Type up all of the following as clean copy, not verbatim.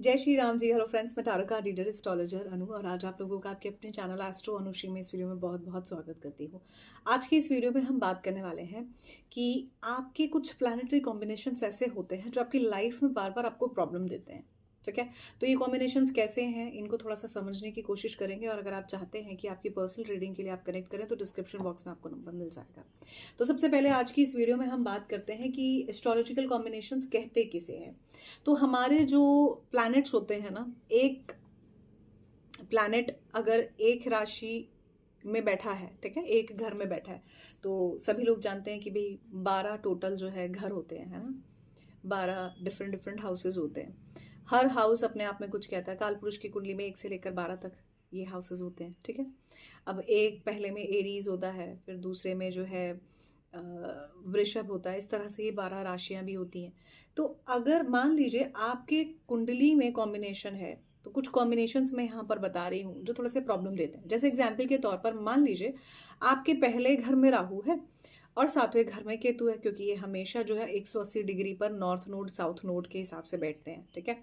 जय Shri Ram ji. Hello friends, मैं तारका रीडर एस्ट्रोलॉजर अनु और आज आप लोगों का आपके अपने चैनल एस्ट्रो अनुश्री में इस वीडियो में बहुत बहुत स्वागत करती हूँ। आज की इस वीडियो में हम बात करने वाले हैं कि आपके कुछ प्लैनेटरी कॉम्बिनेशंस ऐसे होते हैं जो आपकी लाइफ में बार बार आपको प्रॉब्लम देते हैं। ठीक है, तो ये कॉम्बिनेशंस कैसे हैं, इनको थोड़ा सा समझने की कोशिश करेंगे और अगर आप चाहते हैं कि आपकी पर्सनल रीडिंग के लिए आप कनेक्ट करें तो डिस्क्रिप्शन बॉक्स में आपको नंबर मिल जाएगा। तो सबसे पहले आज की इस वीडियो में हम बात करते हैं कि एस्ट्रोलॉजिकल कॉम्बिनेशंस कहते किसे हैं। तो हमारे जो प्लैनेट्स होते हैं ना, एक प्लैनेट अगर एक राशि में बैठा है, ठीक है, एक घर में बैठा है, तो सभी लोग जानते हैं कि भाई 12 टोटल जो है घर होते हैं, है ना। 12 डिफरेंट डिफरेंट हाउसेज होते हैं। हर हाउस अपने आप में कुछ कहता है। काल पुरुष की कुंडली में 1 से लेकर 12 तक ये हाउसेज होते हैं, ठीक है। अब एक पहले में एरीज होता है, फिर दूसरे में जो है वृषभ होता है। इस तरह से ये 12 राशियां भी होती हैं। तो अगर मान लीजिए आपके कुंडली में कॉम्बिनेशन है, तो कुछ कॉम्बिनेशंस मैं यहाँ पर बता रही हूँ जो थोड़े से प्रॉब्लम देते हैं। जैसे एग्जाम्पल के तौर पर मान लीजिए आपके पहले घर में राहु है और 7वें घर में केतु है, क्योंकि ये हमेशा जो है 180 डिग्री पर नॉर्थ नोड साउथ नोड के हिसाब से बैठते हैं, ठीक है।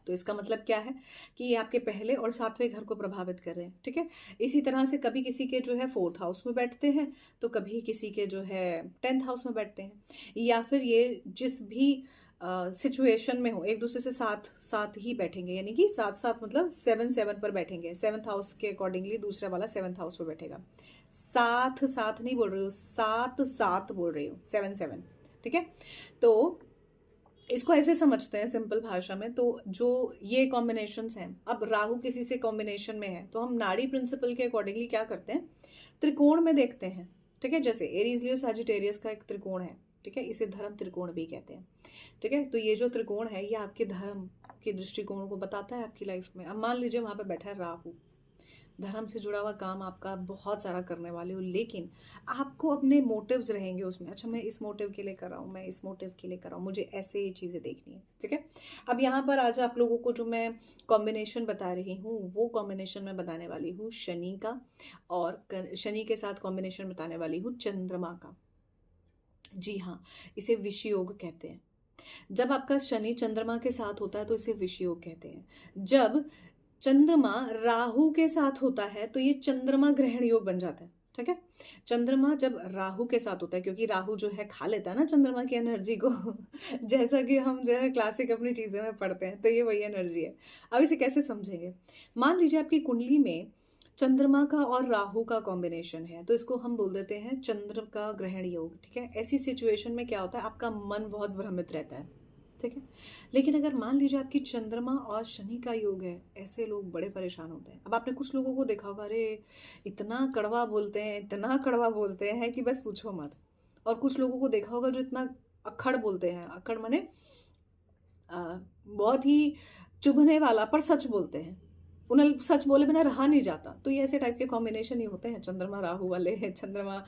तो इसका मतलब क्या है कि ये आपके पहले और 7वें घर को प्रभावित कर रहे हैं, ठीक है। इसी तरह से कभी किसी के जो है 4th हाउस में बैठते हैं, तो कभी किसी के जो है 10th हाउस में बैठते हैं, या फिर ये जिस भी सिचुएशन में हो एक दूसरे से साथ साथ ही बैठेंगे, यानी कि साथ साथ मतलब 7 पर बैठेंगे। 7th हाउस के अकॉर्डिंगली दूसरा वाला 7th हाउस में बैठेगा। साथ साथ नहीं बोल रही हूँ, सात सात बोल रही हूँ, 7 ठीक है। तो इसको ऐसे समझते हैं सिंपल भाषा में। तो जो ये कॉम्बिनेशंस हैं, अब राहु किसी से कॉम्बिनेशन में है तो हम नाड़ी प्रिंसिपल के अकॉर्डिंगली क्या करते हैं, त्रिकोण में देखते हैं, ठीक है। जैसे एरीज लियो सजिटेरियस का एक त्रिकोण है, ठीक है, इसे धर्म त्रिकोण भी कहते हैं, ठीक है। तो ये जो त्रिकोण है ये आपके धर्म के दृष्टिकोण को बताता है आपकी लाइफ में। अब मान लीजिए वहां पर बैठा है राहु, धर्म से जुड़ा हुआ काम आपका बहुत सारा करने वाले हो, लेकिन आपको अपने मोटिव्स रहेंगे उसमें। अच्छा, मैं इस मोटिव के लिए कर रहा हूँ, मैं इस मोटिव के लिए कर रहा हूँ, मुझे ऐसे ये चीज़ें देखनी है, ठीक है। अब यहाँ पर आज आप लोगों को जो मैं कॉम्बिनेशन बता रही हूँ वो कॉम्बिनेशन मैं बताने वाली हूँ शनि का, और शनि के साथ कॉम्बिनेशन बताने वाली हूँ चंद्रमा का। जी हाँ, इसे विषय योग कहते हैं। जब आपका शनि चंद्रमा के साथ होता है तो इसे विषय योग कहते हैं। जब चंद्रमा राहु के साथ होता है तो ये चंद्रमा ग्रहण योग बन जाता है, ठीक है। चंद्रमा जब राहु के साथ होता है, क्योंकि राहु जो है खा लेता है ना चंद्रमा की एनर्जी को जैसा कि हम जो है क्लासिक अपनी चीज़ों में पढ़ते हैं, तो ये वही एनर्जी है। अब इसे कैसे समझेंगे, मान लीजिए आपकी कुंडली में चंद्रमा का और राहु का कॉम्बिनेशन है, तो इसको हम बोल देते हैं चंद्र का ग्रहण योग, ठीक है। ऐसी सिचुएशन में क्या होता है, आपका मन बहुत भ्रमित रहता है, ठीक है। लेकिन अगर मान लीजिए आपकी चंद्रमा और शनि का योग है, ऐसे लोग बड़े परेशान होते हैं। अब आपने कुछ लोगों को देखा होगा, अरे इतना कड़वा बोलते हैं, इतना कड़वा बोलते हैं कि बस पूछो मत। और कुछ लोगों को देखा होगा जो इतना अक्खड़ बोलते हैं, अक्खड़ माने बहुत ही चुभने वाला, पर सच बोलते हैं, उन्हें सच बोले बिना रहा नहीं जाता। तो ये ऐसे टाइप के कॉम्बिनेशन ही होते हैं, चंद्रमा राहु वाले, चंद्रमा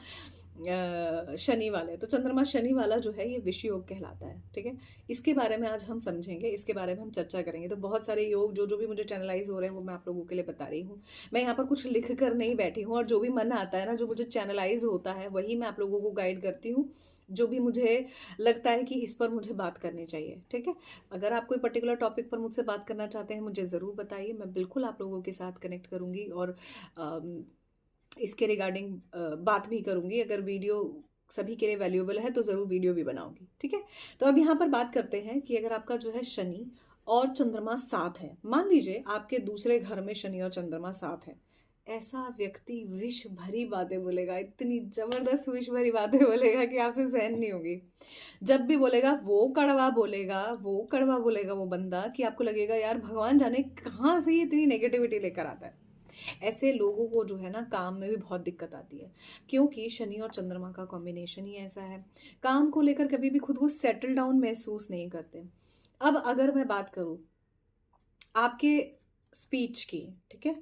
शनि वाले। तो चंद्रमा शनि वाला जो है ये विषय योग कहलाता है, ठीक है। इसके बारे में आज हम समझेंगे, इसके बारे में हम चर्चा करेंगे। तो बहुत सारे योग जो जो भी मुझे चैनलाइज हो रहे हैं वो मैं आप लोगों के लिए बता रही हूँ। मैं यहाँ पर कुछ लिख कर नहीं बैठी हूँ, और जो भी मन आता है ना, जो मुझे चैनलाइज होता है वही मैं आप लोगों को गाइड करती हूँ, जो भी मुझे लगता है कि इस पर मुझे बात करनी चाहिए, ठीक है। अगर आप कोई पर्टिकुलर टॉपिक पर मुझसे बात करना चाहते हैं मुझे ज़रूर बताइए, मैं बिल्कुल आप लोगों के साथ कनेक्ट करूँगी और इसके रिगार्डिंग बात भी करूंगी। अगर वीडियो सभी के लिए वैल्यूएबल है तो ज़रूर वीडियो भी बनाऊंगी, ठीक है। तो अब यहाँ पर बात करते हैं कि अगर आपका जो है शनि और चंद्रमा साथ है, मान लीजिए आपके दूसरे घर में शनि और चंद्रमा साथ है, ऐसा व्यक्ति विष भरी बातें बोलेगा, इतनी जबरदस्त विष भरी बातें बोलेगा कि आपसे सहन नहीं होगी। जब भी बोलेगा वो कड़वा बोलेगा, वो कड़वा बोलेगा वो बंदा, कि आपको लगेगा यार भगवान जाने कहाँ से ये इतनी नेगेटिविटी लेकर आता है। ऐसे लोगों को जो है ना काम में भी बहुत दिक्कत आती है, क्योंकि शनि और चंद्रमा का कॉम्बिनेशन ही ऐसा है। काम को लेकर कभी भी खुद को सेटल डाउन महसूस नहीं करते। अब अगर मैं बात करूं आपके स्पीच की, ठीक है,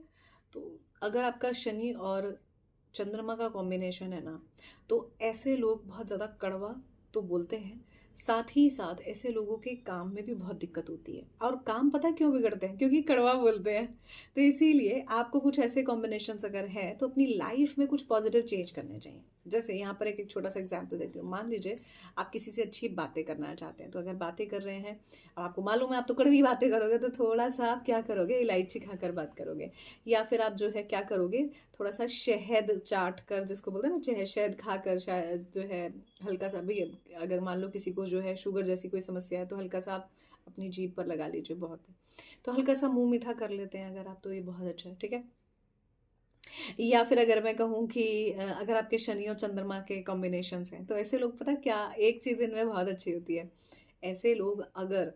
तो अगर आपका शनि और चंद्रमा का कॉम्बिनेशन है ना, तो ऐसे लोग बहुत ज़्यादा कड़वा तो बोलते हैं, साथ ही साथ ऐसे लोगों के काम में भी बहुत दिक्कत होती है। और काम पता है क्यों बिगड़ते हैं, क्योंकि कड़वा बोलते हैं। तो इसीलिए आपको कुछ ऐसे कॉम्बिनेशंस अगर हैं तो अपनी लाइफ में कुछ पॉजिटिव चेंज करने चाहिए, जैसे यहाँ पर एक छोटा सा एग्जांपल देती हूँ। मान लीजिए आप किसी से अच्छी बातें करना चाहते हैं, तो अगर बातें कर रहे हैं, अब आपको मालूम है आप तो कड़वी बातें करोगे, तो थोड़ा सा आप क्या करोगे, इलायची खाकर बात करोगे, या फिर आप जो है क्या करोगे, थोड़ा सा शहद चाट कर, जिसको बोलते हैं ना, शहद खाकर शायद जो है हल्का सा भी, अगर मान लो किसी को जो है शुगर जैसी कोई समस्या है, तो हल्का सा आप अपनी जीभ पर लगा लीजिए, बहुत है तो हल्का सा मुंह मीठा कर लेते हैं अगर आप, तो ये बहुत अच्छा है, ठीक है। या फिर अगर मैं कहूँ कि अगर आपके शनि और चंद्रमा के कॉम्बिनेशंस हैं, तो ऐसे लोग, पता है क्या, एक चीज़ इनमें बहुत अच्छी होती है, ऐसे लोग अगर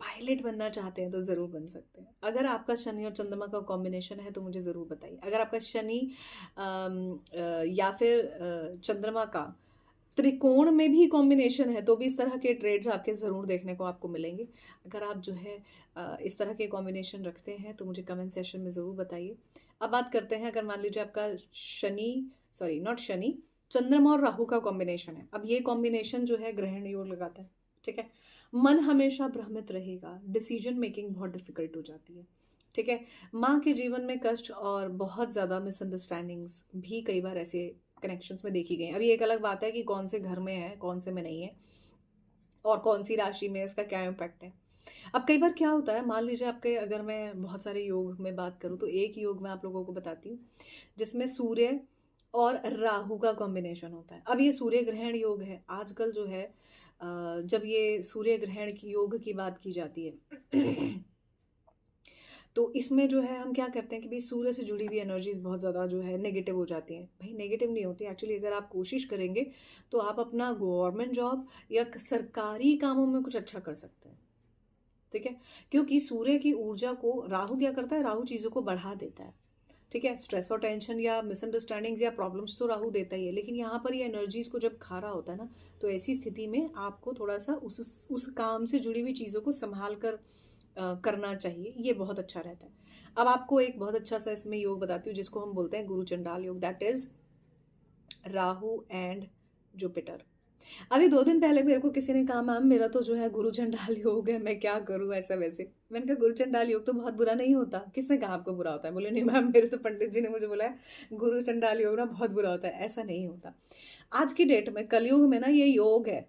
पायलट बनना चाहते हैं तो ज़रूर बन सकते हैं। अगर आपका शनि और चंद्रमा का कॉम्बिनेशन है तो मुझे ज़रूर बताइए। अगर आपका शनि या फिर चंद्रमा का त्रिकोण में भी कॉम्बिनेशन है, तो भी इस तरह के ट्रेड्स आपके ज़रूर देखने को आपको मिलेंगे। अगर आप जो है इस तरह के कॉम्बिनेशन रखते हैं तो मुझे कमेंट सेशन में ज़रूर बताइए। अब बात करते हैं, अगर मान लीजिए आपका नॉट शनि, चंद्रमा और राहु का कॉम्बिनेशन है। अब ये कॉम्बिनेशन जो है ग्रहण योग लगाता है, ठीक है। मन हमेशा भ्रमित रहेगा, डिसीजन मेकिंग बहुत डिफिकल्ट हो जाती है, ठीक है। माँ के जीवन में कष्ट और बहुत ज़्यादा मिसअंडरस्टैंडिंग्स भी कई बार ऐसे कनेक्शंस में देखी गई। अभी एक अलग बात है कि कौन से घर में है, कौन से में नहीं है, और कौन सी राशि में इसका क्या इम्पैक्ट है। अब कई बार क्या होता है, मान लीजिए आपके, अगर मैं बहुत सारे योग में बात करूँ, तो एक योग मैं आप लोगों को बताती हूँ जिसमें सूर्य और राहु का कॉम्बिनेशन होता है। अब ये सूर्य ग्रहण योग है। आजकल जो है जब ये सूर्य ग्रहण की योग की बात की जाती है तो इसमें जो है हम क्या करते हैं कि भाई सूर्य से जुड़ी हुई एनर्जीज बहुत ज़्यादा जो है नेगेटिव हो जाती हैं। भाई नेगेटिव नहीं होती एक्चुअली, अगर आप कोशिश करेंगे तो आप अपना गवर्नमेंट जॉब या सरकारी कामों में कुछ अच्छा कर सकते हैं, ठीक है। क्योंकि सूर्य की ऊर्जा को राहु क्या करता है, राहु चीज़ों को बढ़ा देता है, ठीक है। स्ट्रेस और टेंशन या मिसअंडरस्टैंडिंग्स या प्रॉब्लम्स तो राहु देता ही है, लेकिन यहाँ पर ये एनर्जीज को जब खा रहा होता है ना, तो ऐसी स्थिति में आपको थोड़ा सा उस काम से जुड़ी हुई चीज़ों को संभाल कर करना चाहिए, ये बहुत अच्छा रहता है। अब आपको एक बहुत अच्छा सा इसमें योग बताती हूँ जिसको हम बोलते हैं गुरु चंडाल योग, that is Rahu and Jupiter. अभी 2 दिन पहले मेरे को किसी ने कहा मैम मेरा तो जो है गुरु चंडाल योग है, मैं क्या करूँ ऐसा वैसे। मैंने कहा गुरु चंडाल योग तो बहुत बुरा नहीं होता। किसने कहा आपको बुरा होता है? बोले नहीं मैम, मेरे तो पंडित जी ने मुझे बोला है गुरु चंडाल योग ना बहुत बुरा होता है। ऐसा नहीं होता। आज की डेट में कलयुग में ना ये योग है,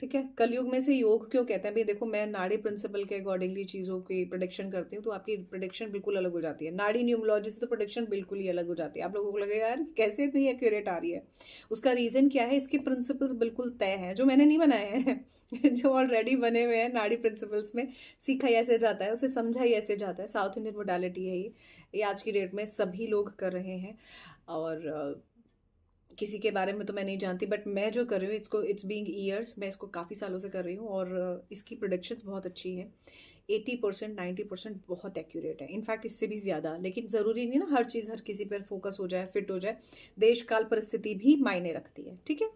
ठीक है। कलयुग में से योग क्यों कहते हैं? भाई देखो, मैं नाड़ी प्रिंसिपल के अकॉर्डिंगली चीज़ों की प्रोडिक्शन करती हूँ, तो आपकी प्रोडिक्शन बिल्कुल अलग हो जाती है। नाड़ी न्यूमरोलॉजी से तो प्रोडिक्शन बिल्कुल ही अलग हो जाती है। आप लोगों को लगेगा यार कैसे इतनी एक्यूरेट आ रही है। उसका रीज़न क्या है? इसके प्रिंसिपल्स बिल्कुल तय हैं, जो मैंने नहीं बनाए हैं जो ऑलरेडी बने हुए हैं नाड़ी प्रिंसिपल्स में। सीखा ही ऐसे जाता है, उसे समझा ही ऐसे जाता है। साउथ इंडियन मोडालिटी है ये आज की डेट में सभी लोग कर रहे हैं। और किसी के बारे में तो मैं नहीं जानती, बट मैं जो कर रही हूँ इट्स बीइंग ईयर्स, मैं इसको काफ़ी सालों से कर रही हूँ और इसकी प्रोडिक्शंस बहुत अच्छी है। 80% 90% बहुत एक्यूरेट है, इनफैक्ट इससे भी ज़्यादा। लेकिन ज़रूरी नहीं ना हर चीज़ हर किसी पर फोकस हो जाए, फिट हो जाए। देश काल परिस्थिति भी मायने रखती है, ठीक है।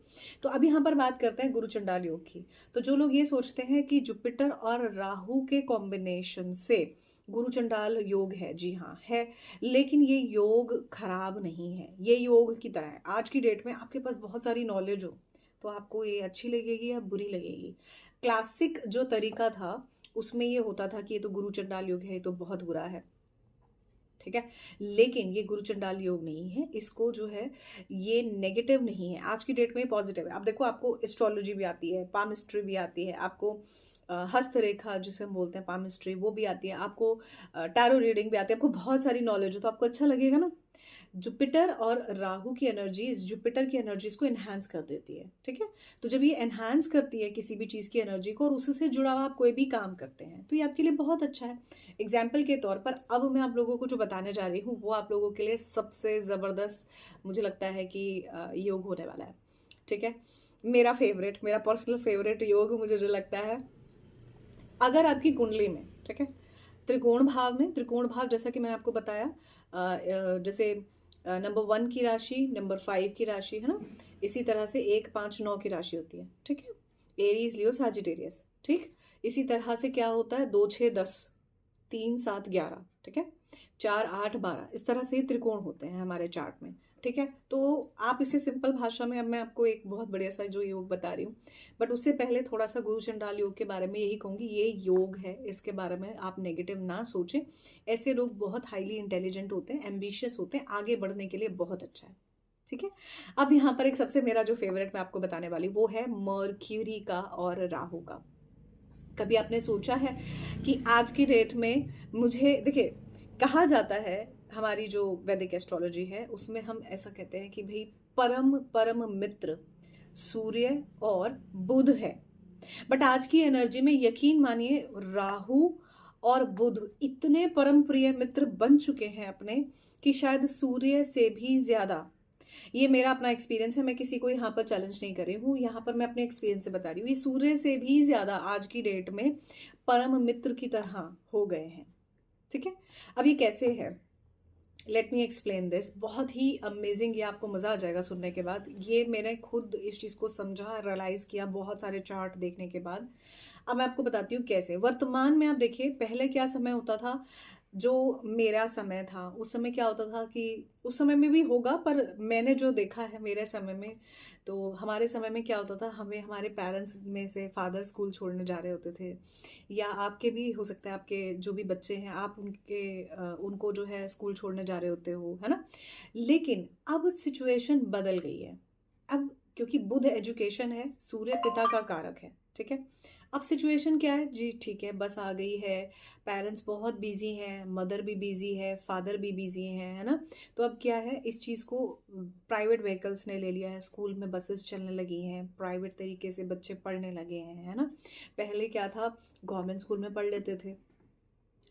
तो अब यहाँ पर बात करते हैं गुरु चंडाल योग की। तो जो लोग ये सोचते हैं कि जुपिटर और राहु के कॉम्बिनेशन से गुरु चंडाल योग है, जी हाँ है, लेकिन ये योग खराब नहीं है। ये योग की तरह है। आज की डेट में आपके पास बहुत सारी नॉलेज हो तो आपको ये अच्छी लगेगी या बुरी लगेगी। क्लासिक जो तरीका था उसमें ये होता था कि ये तो गुरु चंडाल योग है, ये तो बहुत बुरा है, ठीक है। लेकिन ये गुरु चंडाल योग नहीं है, इसको जो है ये नेगेटिव नहीं है। आज की डेट में पॉजिटिव है। अब देखो, आपको एस्ट्रोलॉजी भी आती है, पामिस्ट्री भी आती है, आपको हस्तरेखा जिसे हम बोलते हैं पामिस्ट्री वो भी आती है, आपको टैरो रीडिंग भी आती है, आपको बहुत सारी नॉलेज हो तो आपको अच्छा लगेगा ना। जुपिटर और राहु की एनर्जीज जुपिटर की एनर्जीज को एनहांस कर देती है, ठीक है। तो जब ये एनहांस करती है किसी भी चीज़ की एनर्जी को और उससे जुड़ा हुआ आप कोई भी काम करते हैं तो ये आपके लिए बहुत अच्छा है। एग्जाम्पल के तौर पर अब मैं आप लोगों को जो बताने जा रही हूँ वो आप लोगों के लिए सबसे ज़बरदस्त मुझे लगता है कि योग होने वाला है, ठीक है। मेरा पर्सनल फेवरेट योग मुझे जो लगता है, अगर आपकी कुंडली में, ठीक है, त्रिकोण भाव जैसा कि मैंने आपको बताया, जैसे नंबर 1 की राशि, नंबर 5 की राशि है ना, इसी तरह से 1 5 9 की राशि होती है, ठीक है। एरीज लियो सैजिटेरियस, ठीक। इसी तरह से क्या होता है 2 6 10 3 7 11, ठीक है, 4 8 12, इस तरह से त्रिकोण होते हैं हमारे चार्ट में, ठीक है। तो आप इसे सिंपल भाषा में, अब मैं आपको एक बहुत बढ़िया सा जो योग बता रही हूँ, बट उससे पहले थोड़ा सा गुरु चंडाल योग के बारे में यही कहूँगी। ये योग है, इसके बारे में आप नेगेटिव ना सोचें। ऐसे लोग बहुत हाईली इंटेलिजेंट होते हैं, एम्बिशियस होते हैं, आगे बढ़ने के लिए बहुत अच्छा है, ठीक है। अब यहाँ पर एक सबसे मेरा जो फेवरेट मैं आपको बताने वाली वो है मर्क्यूरी का और राहु का। कभी आपने सोचा है कि आज की डेट में मुझे देखिए, कहा जाता है हमारी जो वैदिक एस्ट्रोलॉजी है उसमें हम ऐसा कहते हैं कि भाई परम परम मित्र सूर्य और बुध है। बट आज की एनर्जी में यकीन मानिए राहु और बुध इतने परम प्रिय मित्र बन चुके हैं अपने कि शायद सूर्य से भी ज्यादा। ये मेरा अपना एक्सपीरियंस है, मैं किसी को यहाँ पर चैलेंज नहीं कर रही हूँ, यहाँ पर मैं अपने एक्सपीरियंस से बता रही हूँ। ये सूर्य से भी ज्यादा आज की डेट में परम मित्र की तरह हो गए हैं। ठीक है। अब ये कैसे है, लेट मी एक्सप्लेन दिस। बहुत ही अमेजिंग, ये आपको मज़ा आ जाएगा सुनने के बाद। ये मैंने खुद इस चीज़ को समझा, रियलाइज़ किया बहुत सारे चार्ट देखने के बाद। अब मैं आपको बताती हूँ कैसे। वर्तमान में आप देखिए, पहले क्या समय होता था, जो मेरा समय था उस समय क्या होता था कि उस समय में भी होगा, पर मैंने जो देखा है मेरे समय में, तो हमारे समय में क्या होता था, हमें हमारे पेरेंट्स में से फादर स्कूल छोड़ने जा रहे होते थे, या आपके भी हो सकता है, आपके जो भी बच्चे हैं आप उनको जो है स्कूल छोड़ने जा रहे होते हो, है ना। लेकिन अब सिचुएशन बदल गई है। अब क्योंकि बुध एजुकेशन है, सूर्य पिता का कारक है, ठीक है। अब सिचुएशन क्या है जी, ठीक है, बस आ गई है, पेरेंट्स बहुत बिजी हैं, मदर भी बिजी है, फादर भी बिजी हैं, है ना। तो अब क्या है, इस चीज़ को प्राइवेट व्हीकल्स ने ले लिया है, स्कूल में बसेस चलने लगी हैं, प्राइवेट तरीके से बच्चे पढ़ने लगे हैं, है ना। पहले क्या था, गवर्नमेंट स्कूल में पढ़ लेते थे,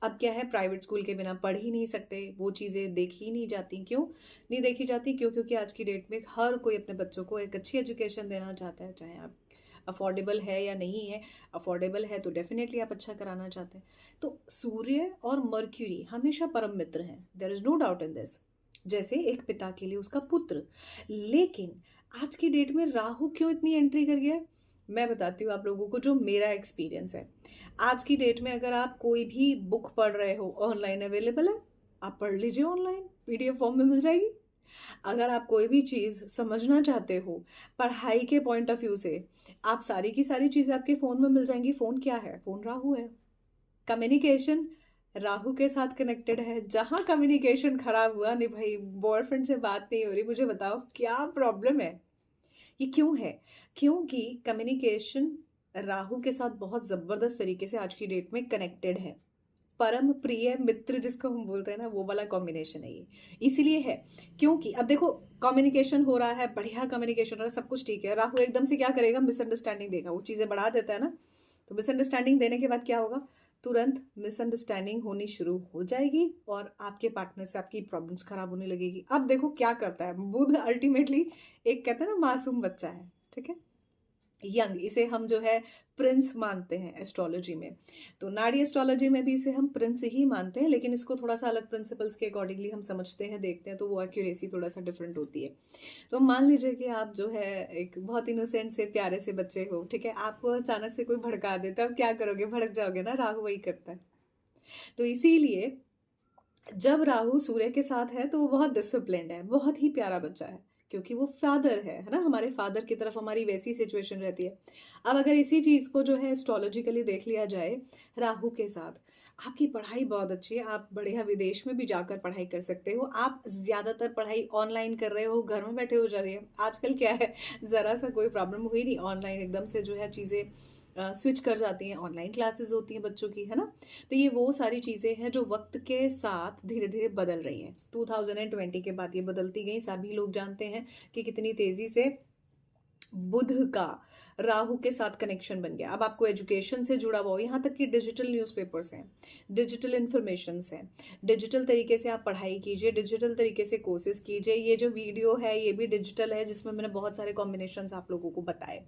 अब क्या है, प्राइवेट स्कूल के बिना पढ़ ही नहीं सकते, वो चीज़ें देखी ही नहीं जाती। क्यों नहीं देखी जाती? क्यों? क्योंकि आज की डेट में हर कोई अपने बच्चों को एक अच्छी एजुकेशन देना चाहता है, चाहे आप अफोर्डेबल है या नहीं है। अफोर्डेबल है तो डेफिनेटली आप अच्छा कराना चाहते हैं। तो सूर्य और मर्क्यूरी हमेशा परम मित्र हैं, there is no doubt in this. जैसे एक पिता के लिए उसका पुत्र। लेकिन आज की डेट में राहु क्यों इतनी एंट्री कर गया है? मैं बताती हूँ आप लोगों को जो मेरा एक्सपीरियंस है। आज की डेट में अगर आप कोई भी बुक पढ़ रहे हो, ऑनलाइन अवेलेबल है, आप पढ़ लीजिए, ऑनलाइन पीडीएफ फॉर्म में मिल जाएगी। अगर आप कोई भी चीज़ समझना चाहते हो पढ़ाई के पॉइंट ऑफ व्यू से, आप सारी की सारी चीज़ें आपके फ़ोन में मिल जाएंगी। फ़ोन क्या है? फ़ोन राहु है। कम्युनिकेशन राहु के साथ कनेक्टेड है। जहाँ कम्युनिकेशन खराब हुआ, नहीं भाई बॉयफ्रेंड से बात नहीं हो रही, मुझे बताओ क्या प्रॉब्लम है। ये क्यों है? क्योंकि कम्युनिकेशन राहु के साथ बहुत ज़बरदस्त तरीके से आज की डेट में कनेक्टेड है। परम प्रिय मित्र जिसको हम बोलते हैं ना, वो वाला कॉम्बिनेशन है ये। इसीलिए है क्योंकि अब देखो, कम्युनिकेशन हो रहा है, बढ़िया कम्युनिकेशन हो रहा है, सब कुछ ठीक है। राहु एकदम से क्या करेगा? मिसअंडरस्टैंडिंग देगा, वो चीज़ें बढ़ा देता है ना। तो मिसअंडरस्टैंडिंग देने के बाद क्या होगा? तुरंत मिसअंडरस्टैंडिंग होनी शुरू हो जाएगी और आपके पार्टनर से आपकी प्रॉब्लम्स खराब होने लगेगी। अब देखो क्या करता है बुध, अल्टीमेटली एक कहते हैं ना मासूम बच्चा है, ठीक है, यंग, इसे हम जो है प्रिंस मानते हैं एस्ट्रोलॉजी में। तो नाड़ी एस्ट्रोलॉजी में भी इसे हम प्रिंस ही मानते हैं, लेकिन इसको थोड़ा सा अलग प्रिंसिपल्स के अकॉर्डिंगली हम समझते हैं, देखते हैं, तो वो एक्यूरेसी थोड़ा सा डिफरेंट होती है। तो मान लीजिए कि आप जो है एक बहुत इनोसेंट से प्यारे से बच्चे हो, ठीक है, आपको अचानक से कोई भड़का देता है, अब क्या करोगे? भड़क जाओगे ना, राहु वही करता है। तो इसीलिए जब राहु सूर्य के साथ है तो वो बहुत डिसिप्लिन्ड है, बहुत ही प्यारा बच्चा है, क्योंकि वो फादर है ना। हमारे फादर की तरफ हमारी वैसी सिचुएशन रहती है। अब अगर इसी चीज़ को जो है एस्ट्रोलॉजिकली देख लिया जाए, राहु के साथ आपकी पढ़ाई बहुत अच्छी है, आप बढ़िया विदेश में भी जाकर पढ़ाई कर सकते हो। आप ज़्यादातर पढ़ाई ऑनलाइन कर रहे हो, घर में बैठे हो जा रही है। आजकल क्या है, ज़रा सा कोई प्रॉब्लम हुई नहीं, ऑनलाइन एकदम से जो है चीज़ें स्विच कर जाती हैं, ऑनलाइन क्लासेस होती हैं बच्चों की, है ना। तो ये वो सारी चीज़ें हैं जो वक्त के साथ धीरे धीरे बदल रही हैं। 2020 के बाद ये बदलती गई। सभी लोग जानते हैं कि कितनी तेज़ी से बुध का राहु के साथ कनेक्शन बन गया। अब आपको एजुकेशन से जुड़ा हुआ हो, यहाँ तक कि डिजिटल न्यूज़पेपर्स हैं, डिजिटल इन्फॉर्मेशंस हैं, डिजिटल तरीके से आप पढ़ाई कीजिए, डिजिटल तरीके से कोर्सेज कीजिए। ये जो वीडियो है ये भी डिजिटल है, जिसमें मैंने बहुत सारे कॉम्बिनेशंस आप लोगों को बताए,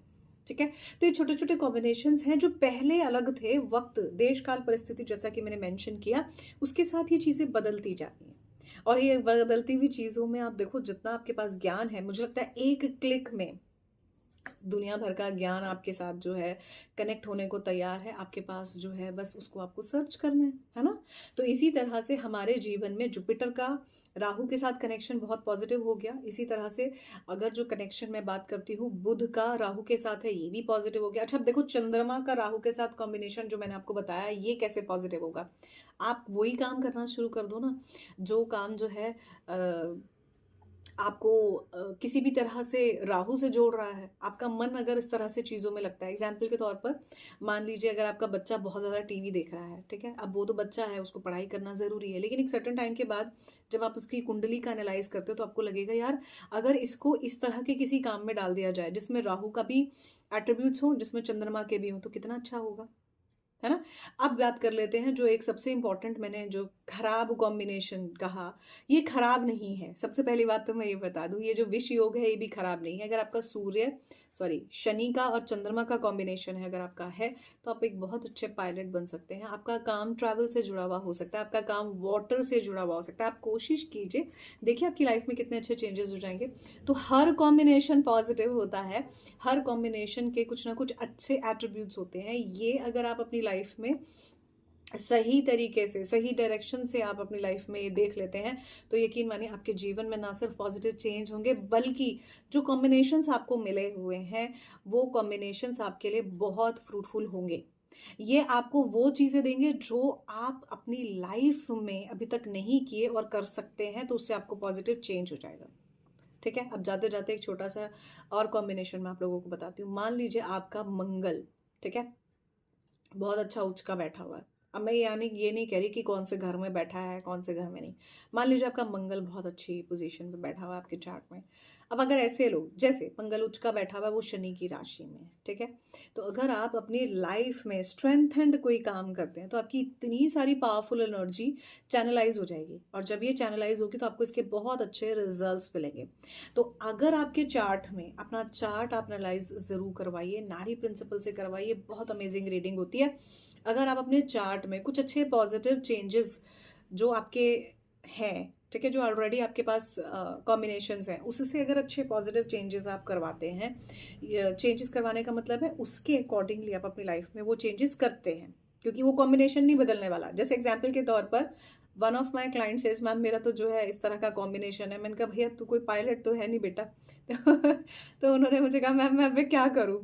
ठीक है। तो ये छोटे छोटे कॉम्बिनेशंस हैं जो पहले अलग थे। वक्त, देश काल, परिस्थिति, जैसा कि मैंने मेंशन किया, उसके साथ ये चीज़ें बदलती जा रही हैं। और ये बदलती हुई चीज़ों में आप देखो, जितना आपके पास ज्ञान है, मुझे लगता है एक क्लिक में दुनिया भर का ज्ञान आपके साथ जो है कनेक्ट होने को तैयार है। आपके पास जो है बस उसको आपको सर्च करना है ना। तो इसी तरह से हमारे जीवन में जुपिटर का राहु के साथ कनेक्शन बहुत पॉजिटिव हो गया। इसी तरह से अगर जो कनेक्शन मैं बात करती हूँ बुध का राहु के साथ है, ये भी पॉजिटिव हो गया। अच्छा, अब देखो चंद्रमा का राहु के साथ कॉम्बिनेशन जो मैंने आपको बताया, ये कैसे पॉजिटिव होगा? आप वही काम करना शुरू कर दो ना, जो काम जो है आपको किसी भी तरह से राहु से जोड़ रहा है, आपका मन अगर इस तरह से चीज़ों में लगता है, एग्जाम्पल के तौर पर मान लीजिए अगर आपका बच्चा बहुत ज़्यादा टीवी देख रहा है, ठीक है, अब वो तो बच्चा है, उसको पढ़ाई करना ज़रूरी है, लेकिन एक सर्टेन टाइम के बाद जब आप उसकी कुंडली का एनालाइज करते हो तो आपको लगेगा यार अगर इसको इस तरह के किसी काम में डाल दिया जाए जिसमें राहु का भी एट्रीब्यूट्स हो, जिसमें चंद्रमा के भी हों, तो कितना अच्छा होगा, है ना। अब बात कर लेते हैं जो एक सबसे इंपॉर्टेंट मैंने जो खराब कॉम्बिनेशन कहा, ये खराब नहीं है। सबसे पहली बात तो मैं ये बता दूं, ये जो विष योग है ये भी खराब नहीं है। अगर आपका शनि का और चंद्रमा का कॉम्बिनेशन है अगर आपका है, तो आप एक बहुत अच्छे पायलट बन सकते हैं। आपका काम ट्रैवल से जुड़ा हुआ हो सकता है, आपका काम वाटर से जुड़ा हुआ हो सकता है। आप कोशिश कीजिए, देखिए आपकी लाइफ में कितने अच्छे चेंजेस हो जाएंगे। तो हर कॉम्बिनेशन पॉजिटिव होता है, हर कॉम्बिनेशन के कुछ ना कुछ अच्छे एट्रीब्यूट्स होते हैं। ये अगर आप अपनी लाइफ में सही तरीके से, सही डायरेक्शन से आप अपनी लाइफ में ये देख लेते हैं, तो यकीन मानिए आपके जीवन में ना सिर्फ पॉजिटिव चेंज होंगे, बल्कि जो कॉम्बिनेशंस आपको मिले हुए हैं वो कॉम्बिनेशंस आपके लिए बहुत फ्रूटफुल होंगे। ये आपको वो चीज़ें देंगे जो आप अपनी लाइफ में अभी तक नहीं किए और कर सकते हैं, तो उससे आपको पॉजिटिव चेंज हो जाएगा। ठीक है, अब जाते जाते एक छोटा सा और कॉम्बिनेशन मैं आप लोगों को बताती हूँ। मान लीजिए आपका मंगल, ठीक है, बहुत अच्छा उच्च का बैठा हुआ है। अब मैं ये नहीं कह रही कि कौन से घर में बैठा है कौन से घर में नहीं। मान लीजिए आपका मंगल बहुत अच्छी पोजीशन पे बैठा हुआ है आपके चार्ट में। अब अगर ऐसे लोग, जैसे मंगल उच्च का बैठा हुआ है वो शनि की राशि में है, ठीक है, तो अगर आप अपनी लाइफ में स्ट्रेंथेंड कोई काम करते हैं तो आपकी इतनी सारी पावरफुल एनर्जी चैनलाइज हो जाएगी, और जब ये चैनलाइज होगी तो आपको इसके बहुत अच्छे रिजल्ट्स मिलेंगे। तो अगर आपके चार्ट में, अपना चार्ट आप एनालाइज ज़रूर करवाइए, नाड़ी प्रिंसिपल से करवाइए, बहुत अमेजिंग रीडिंग होती है। अगर आप अपने चार्ट में कुछ अच्छे पॉजिटिव चेंजेस जो आपके हैं, ठीक है, जो ऑलरेडी आपके पास कॉम्बिनेशंस हैं, उससे अगर अच्छे पॉजिटिव चेंजेस आप करवाते हैं, चेंजेस करवाने का मतलब है उसके अकॉर्डिंगली आप अपनी लाइफ में वो चेंजेस करते हैं, क्योंकि वो कॉम्बिनेशन नहीं बदलने वाला। जैसे एग्जाम्पल के तौर पर one of my client says ma'am मेरा तो जो है इस तरह का कॉम्बिनेशन है। मैंने कहा भैया तू कोई पायलट तो है नहीं बेटा। तो उन्होंने मुझे कहा मैम मैं क्या करूँ।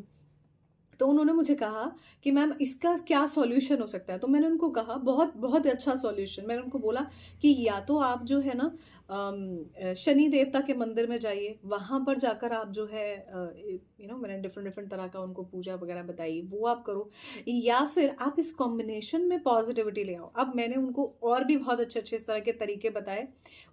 तो उन्होंने मुझे कहा कि मैम इसका क्या सॉल्यूशन हो सकता है। तो मैंने उनको कहा बहुत बहुत अच्छा सॉल्यूशन। मैंने उनको बोला कि या तो आप जो है ना शनि देवता के मंदिर में जाइए, वहाँ पर जाकर आप जो है मैंने डिफरेंट डिफरेंट तरह का उनको पूजा वगैरह बताई, वो आप करो, या फिर आप इस कॉम्बिनेशन में पॉजिटिविटी ले आओ। अब मैंने उनको और भी बहुत अच्छे अच्छे इस तरह के तरीके बताए।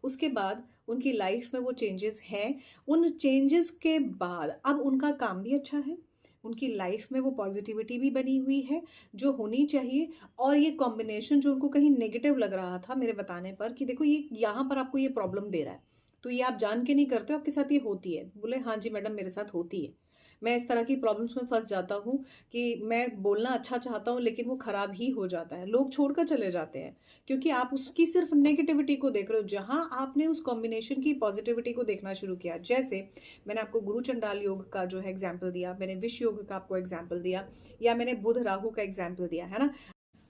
उसके बाद उनकी लाइफ में वो चेंजेस हैं। उन चेंजेस के बाद अब उनका काम भी अच्छा है, उनकी लाइफ में वो पॉजिटिविटी भी बनी हुई है जो होनी चाहिए। और ये कॉम्बिनेशन जो उनको कहीं नेगेटिव लग रहा था मेरे बताने पर कि देखो ये यहाँ पर आपको ये प्रॉब्लम दे रहा है, तो ये आप जान के नहीं करते हो, आपके साथ ये होती है। बोले हाँ जी मैडम मेरे साथ होती है, मैं इस तरह की प्रॉब्लम्स में फंस जाता हूँ कि मैं बोलना अच्छा चाहता हूँ लेकिन वो ख़राब ही हो जाता है, लोग छोड़कर चले जाते हैं क्योंकि आप उसकी सिर्फ नेगेटिविटी को देख रहे हो, जहाँ आपने उस कॉम्बिनेशन की पॉजिटिविटी को देखना शुरू किया। जैसे मैंने आपको गुरु चंडाल योग का जो है एग्जाम्पल दिया, मैंने विष योग का आपको एग्जाम्पल दिया, या मैंने बुध राहु का एग्जाम्पल दिया, है ना।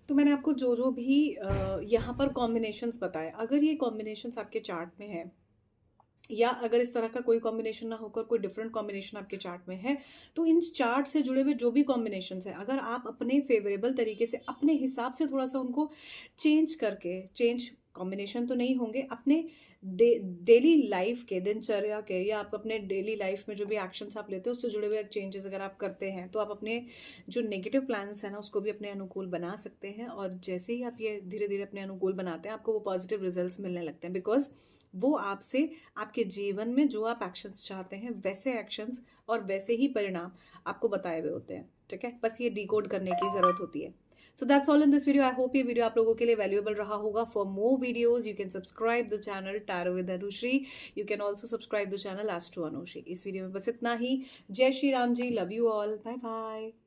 तो मैंने आपको जो जो भी यहाँ पर कॉम्बिनेशंस बताए, अगर ये कॉम्बिनेशंस आपके चार्ट में है, या अगर इस तरह का कोई कॉम्बिनेशन ना होकर कोई डिफरेंट कॉम्बिनेशन आपके चार्ट में है, तो इन चार्ट से जुड़े हुए जो भी कॉम्बिनेशंस हैं, अगर आप अपने फेवरेबल तरीके से अपने हिसाब से थोड़ा सा उनको चेंज करके, चेंज कॉम्बिनेशन तो नहीं होंगे, अपने डेली लाइफ के, दिनचर्या के, या आप अपने डेली लाइफ में जो भी एक्शंस आप लेते हो उससे जुड़े हुए चेंजेस अगर आप करते हैं, तो आप अपने जो नेगेटिव प्लान्स हैं ना उसको भी अपने अनुकूल बना सकते हैं। और जैसे ही आप ये धीरे धीरे अपने अनुकूल बनाते हैं, आपको वो पॉजिटिव रिजल्ट्स मिलने लगते हैं, बिकॉज वो आपसे आपके जीवन में जो आप एक्शंस चाहते हैं वैसे एक्शंस और वैसे ही परिणाम आपको बताए हुए होते हैं। ठीक है, बस ये डिकोड करने की ज़रूरत होती है। So that's all in this video. I hope ये वीडियो आप लोगों के लिए वैल्यूएबल रहा होगा. For more videos, you can subscribe the channel Tarot with Anushri. You can also subscribe the channel Astro Anushri. इस वीडियो में बस इतना ही. जय Shri Ram ji. Love you all. Bye bye.